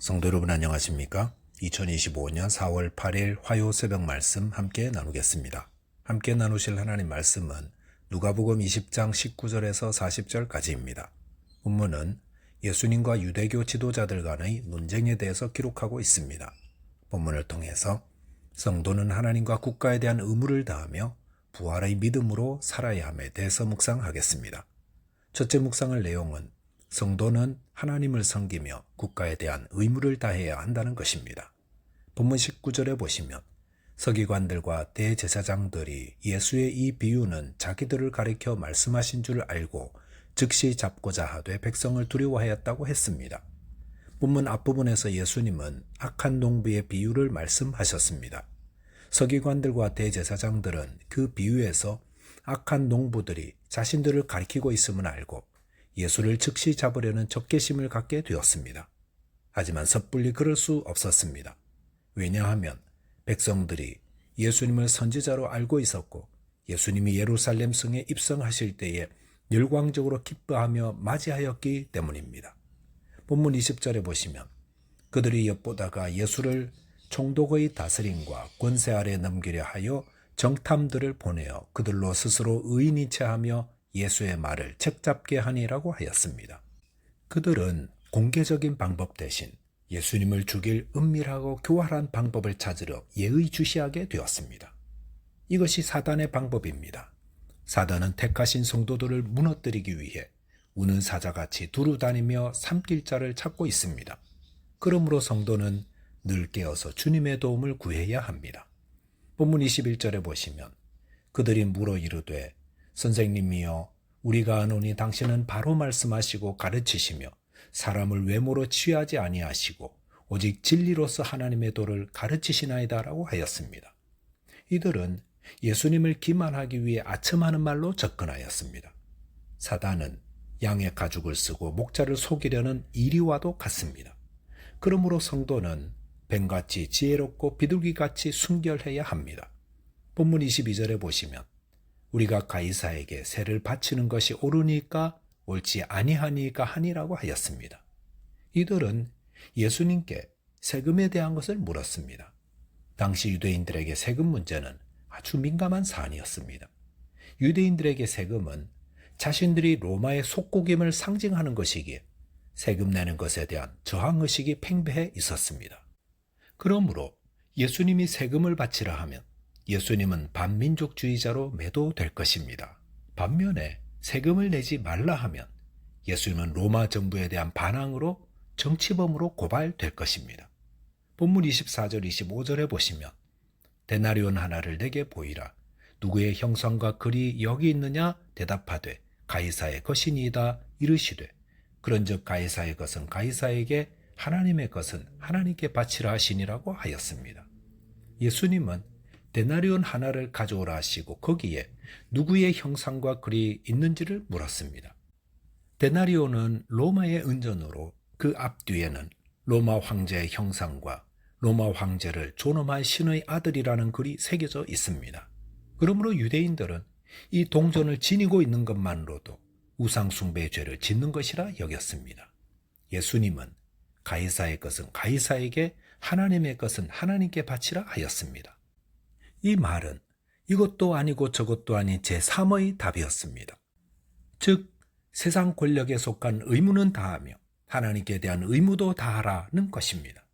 성도 여러분 안녕하십니까? 2025년 4월 8일 화요 새벽 말씀 함께 나누겠습니다. 함께 나누실 하나님 말씀은 누가복음 20장 19절에서 40절까지입니다. 본문은 예수님과 유대교 지도자들 간의 논쟁에 대해서 기록하고 있습니다. 본문을 통해서 성도는 하나님과 국가에 대한 의무를 다하며 부활의 믿음으로 살아야 함에 대해서 묵상하겠습니다. 첫째 묵상할 내용은 성도는 하나님을 섬기며 국가에 대한 의무를 다해야 한다는 것입니다. 본문 19절에 보시면 서기관들과 대제사장들이 예수의 이 비유는 자기들을 가리켜 말씀하신 줄 알고 즉시 잡고자 하되 백성을 두려워하였다고 했습니다. 본문 앞부분에서 예수님은 악한 농부의 비유를 말씀하셨습니다. 서기관들과 대제사장들은 그 비유에서 악한 농부들이 자신들을 가리키고 있음을 알고 예수를 즉시 잡으려는 적개심을 갖게 되었습니다. 하지만 섣불리 그럴 수 없었습니다. 왜냐하면 백성들이 예수님을 선지자로 알고 있었고 예수님이 예루살렘 성에 입성하실 때에 열광적으로 기뻐하며 맞이하였기 때문입니다. 본문 20절에 보시면 그들이 엿보다가 예수를 총독의 다스림과 권세 아래 넘기려 하여 정탐들을 보내어 그들로 스스로 의인이 체하며 예수의 말을 책잡게 하니라고 하였습니다. 그들은 공개적인 방법 대신 예수님을 죽일 은밀하고 교활한 방법을 찾으려 예의주시하게 되었습니다. 이것이 사단의 방법입니다. 사단은 택하신 성도들을 무너뜨리기 위해 우는 사자같이 두루다니며 삼킬 자를 찾고 있습니다. 그러므로 성도는 늘 깨어서 주님의 도움을 구해야 합니다. 본문 21절에 보시면 그들이 물어 이르되 선생님이여 우리가 아노니 당신은 바로 말씀하시고 가르치시며 사람을 외모로 취하지 아니하시고 오직 진리로서 하나님의 도를 가르치시나이다 라고 하였습니다. 이들은 예수님을 기만하기 위해 아첨하는 말로 접근하였습니다. 사단은 양의 가죽을 쓰고 목자를 속이려는 이리와도 같습니다. 그러므로 성도는 뱀같이 지혜롭고 비둘기같이 순결해야 합니다. 본문 22절에 보시면 우리가 가이사에게 세를 바치는 것이 옳으니까 옳지 아니하니까 하니라고 하였습니다. 이들은 예수님께 세금에 대한 것을 물었습니다. 당시 유대인들에게 세금 문제는 아주 민감한 사안이었습니다. 유대인들에게 세금은 자신들이 로마의 속국임을 상징하는 것이기에 세금 내는 것에 대한 저항의식이 팽배해 있었습니다. 그러므로 예수님이 세금을 바치라 하면 예수님은 반민족주의자로 매도될 것입니다. 반면에 세금을 내지 말라 하면 예수님은 로마 정부에 대한 반항으로 정치범으로 고발될 것입니다. 본문 24절 25절에 보시면 데나리온 하나를 내게 보이라. 누구의 형상과 글이 여기 있느냐 대답하되 가이사의 것이니이다 이르시되 그런즉 가이사의 것은 가이사에게 하나님의 것은 하나님께 바치라 하시니라고 하였습니다. 예수님은 데나리온 하나를 가져오라 하시고 거기에 누구의 형상과 글이 있는지를 물었습니다. 데나리온은 로마의 은전으로 그 앞뒤에는 로마 황제의 형상과 로마 황제를 존엄한 신의 아들이라는 글이 새겨져 있습니다. 그러므로 유대인들은 이 동전을 지니고 있는 것만으로도 우상숭배의 죄를 짓는 것이라 여겼습니다. 예수님은 가이사의 것은 가이사에게 하나님의 것은 하나님께 바치라 하였습니다. 이 말은 이것도 아니고 저것도 아닌 제3의 답이었습니다. 즉 세상 권력에 속한 의무는 다하며 하나님께 대한 의무도 다하라는 것입니다.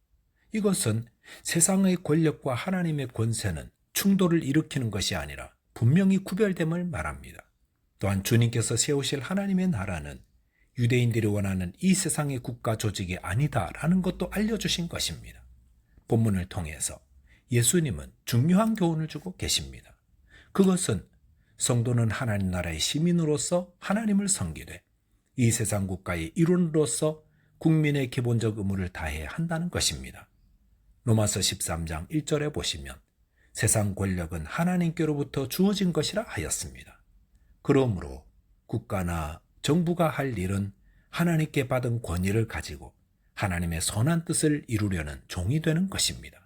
이것은 세상의 권력과 하나님의 권세는 충돌을 일으키는 것이 아니라 분명히 구별됨을 말합니다. 또한 주님께서 세우실 하나님의 나라는 유대인들이 원하는 이 세상의 국가 조직이 아니다라는 것도 알려주신 것입니다. 본문을 통해서 예수님은 중요한 교훈을 주고 계십니다. 그것은 성도는 하나님 나라의 시민으로서 하나님을 섬기되 이 세상 국가의 일원으로서 국민의 기본적 의무를 다해야 한다는 것입니다. 로마서 13장 1절에 보시면 세상 권력은 하나님께로부터 주어진 것이라 하였습니다. 그러므로 국가나 정부가 할 일은 하나님께 받은 권위를 가지고 하나님의 선한 뜻을 이루려는 종이 되는 것입니다.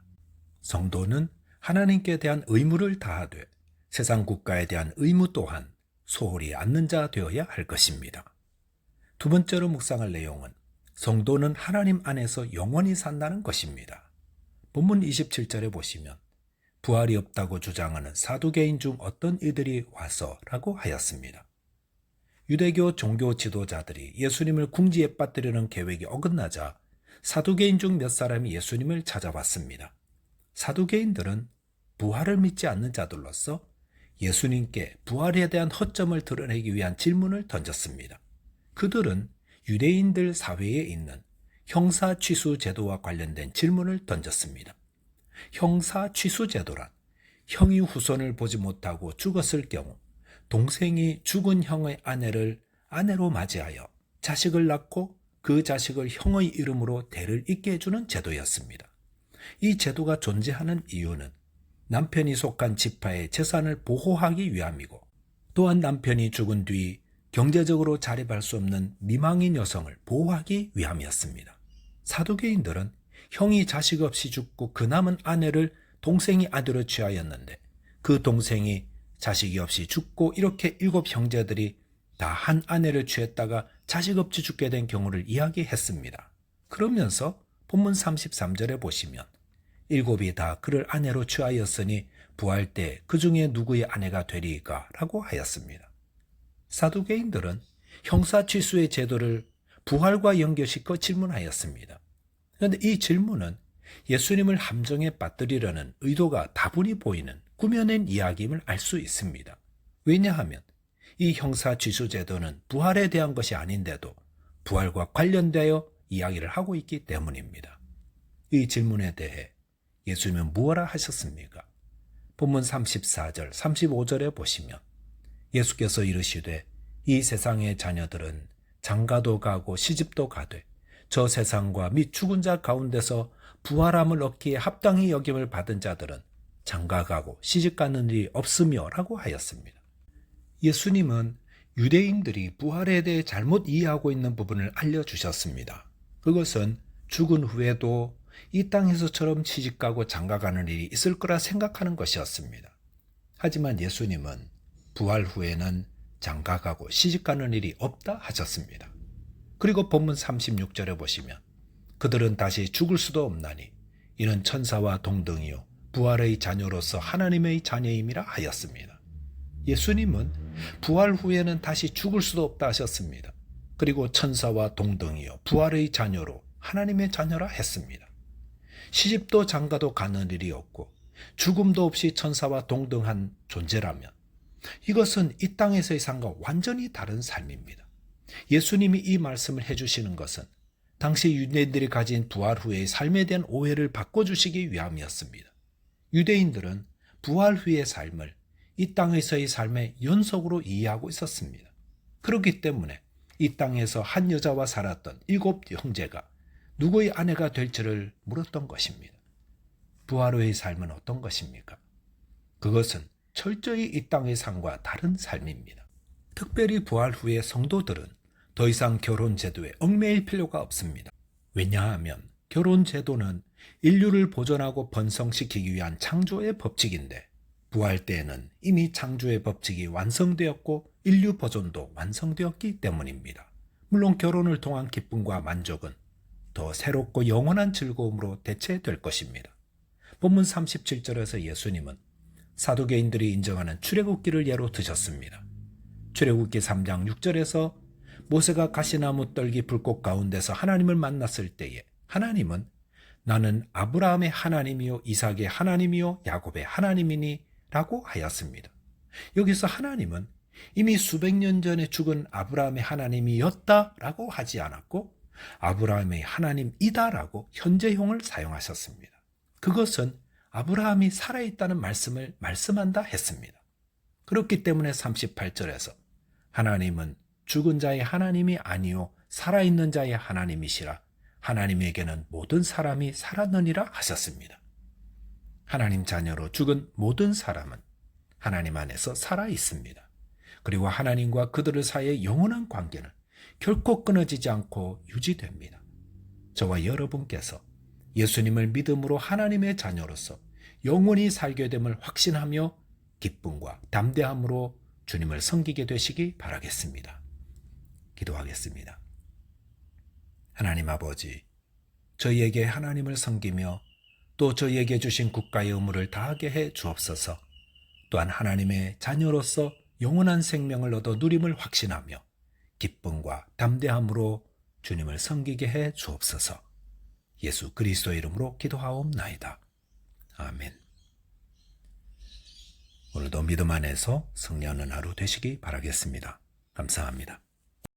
성도는 하나님께 대한 의무를 다하되 세상 국가에 대한 의무 또한 소홀히 않는 자 되어야 할 것입니다. 두 번째로 묵상할 내용은 성도는 하나님 안에서 영원히 산다는 것입니다. 본문 27절에 보시면 부활이 없다고 주장하는 사두개인 중 어떤 이들이 와서 라고 하였습니다. 유대교 종교 지도자들이 예수님을 궁지에 빠뜨리는 계획이 어긋나자 사두개인 중 몇 사람이 예수님을 찾아왔습니다. 사두개인들은 부활을 믿지 않는 자들로서 예수님께 부활에 대한 허점을 드러내기 위한 질문을 던졌습니다. 그들은 유대인들 사회에 있는 형사 취수 제도와 관련된 질문을 던졌습니다. 형사 취수 제도란 형이 후손을 보지 못하고 죽었을 경우 동생이 죽은 형의 아내를 아내로 맞이하여 자식을 낳고 그 자식을 형의 이름으로 대를 잇게 해주는 제도였습니다. 이 제도가 존재하는 이유는 남편이 속한 지파의 재산을 보호하기 위함이고, 또한 남편이 죽은 뒤 경제적으로 자립할 수 없는 미망인 여성을 보호하기 위함이었습니다. 사두개인들은 형이 자식 없이 죽고 그 남은 아내를 동생이 아들로 취하였는데, 그 동생이 자식이 없이 죽고 이렇게 7 형제들이 다 한 아내를 취했다가 자식 없이 죽게 된 경우를 이야기했습니다. 그러면서 본문 33절에 보시면 7이 다 그를 아내로 취하였으니 부활 때 그 중에 누구의 아내가 되리이까? 라고 하였습니다. 사두개인들은 형사취수의 제도를 부활과 연결시켜 질문하였습니다. 그런데 이 질문은 예수님을 함정에 빠뜨리려는 의도가 다분히 보이는 꾸며낸 이야기임을 알 수 있습니다. 왜냐하면 이 형사취수 제도는 부활에 대한 것이 아닌데도 부활과 관련되어 이야기를 하고 있기 때문입니다. 이 질문에 대해 예수님은 무엇라 하셨습니까? 본문 34절, 35절에 보시면 예수께서 이르시되 이 세상의 자녀들은 장가도 가고 시집도 가되 저 세상과 및 죽은 자 가운데서 부활함을 얻기에 합당히 여김을 받은 자들은 장가가고 시집가는 일이 없으며 라고 하였습니다. 예수님은 유대인들이 부활에 대해 잘못 이해하고 있는 부분을 알려주셨습니다. 그것은 죽은 후에도 이 땅에서처럼 시집가고 장가가는 일이 있을 거라 생각하는 것이었습니다. 하지만 예수님은 부활 후에는 장가가고 시집가는 일이 없다 하셨습니다. 그리고 본문 36절에 보시면 그들은 다시 죽을 수도 없나니 이는 천사와 동등이요 부활의 자녀로서 하나님의 자녀임이라 하였습니다. 예수님은 부활 후에는 다시 죽을 수도 없다 하셨습니다. 그리고 천사와 동등이요 부활의 자녀로 하나님의 자녀라 했습니다. 시집도 장가도 가는 일이 없고 죽음도 없이 천사와 동등한 존재라면 이것은 이 땅에서의 삶과 완전히 다른 삶입니다. 예수님이 이 말씀을 해주시는 것은 당시 유대인들이 가진 부활 후의 삶에 대한 오해를 바꿔주시기 위함이었습니다. 유대인들은 부활 후의 삶을 이 땅에서의 삶의 연속으로 이해하고 있었습니다. 그렇기 때문에 이 땅에서 한 여자와 살았던 7 형제가 누구의 아내가 될지를 물었던 것입니다. 부활 후의 삶은 어떤 것입니까? 그것은 철저히 이 땅의 삶과 다른 삶입니다. 특별히 부활 후의 성도들은 더 이상 결혼 제도에 얽매일 필요가 없습니다. 왜냐하면 결혼 제도는 인류를 보존하고 번성시키기 위한 창조의 법칙인데 부활 때에는 이미 창조의 법칙이 완성되었고 인류 보존도 완성되었기 때문입니다. 물론 결혼을 통한 기쁨과 만족은 더 새롭고 영원한 즐거움으로 대체될 것입니다. 본문 37절에서 예수님은 사두개인들이 인정하는 출애굽기를 예로 드셨습니다. 출애굽기 3장 6절에서 모세가 가시나무 떨기 불꽃 가운데서 하나님을 만났을 때에 하나님은 나는 아브라함의 하나님이요 이삭의 하나님이요 야곱의 하나님이니 라고 하였습니다. 여기서 하나님은 이미 수백 년 전에 죽은 아브라함의 하나님이었다 라고 하지 않았고 아브라함의 하나님이다 라고 현재형을 사용하셨습니다. 그것은 아브라함이 살아있다는 말씀을 말씀한다 했습니다. 그렇기 때문에 38절에서 하나님은 죽은 자의 하나님이 아니요 살아있는 자의 하나님이시라 하나님에게는 모든 사람이 살았느니라 하셨습니다. 하나님 자녀로 죽은 모든 사람은 하나님 안에서 살아있습니다. 그리고 하나님과 그들의 사이의 영원한 관계는 결코 끊어지지 않고 유지됩니다. 저와 여러분께서 예수님을 믿음으로 하나님의 자녀로서 영원히 살게 됨을 확신하며 기쁨과 담대함으로 주님을 섬기게 되시기 바라겠습니다. 기도하겠습니다. 하나님 아버지, 저희에게 하나님을 섬기며 또 저희에게 주신 국가의 의무를 다하게 해 주옵소서. 또한 하나님의 자녀로서 영원한 생명을 얻어 누림을 확신하며 기쁨과 담대함으로 주님을 섬기게 해 주옵소서. 예수 그리스도의 이름으로 기도하옵나이다. 아멘. 오늘도 믿음 안에서 승리하는 하루 되시기 바라겠습니다. 감사합니다.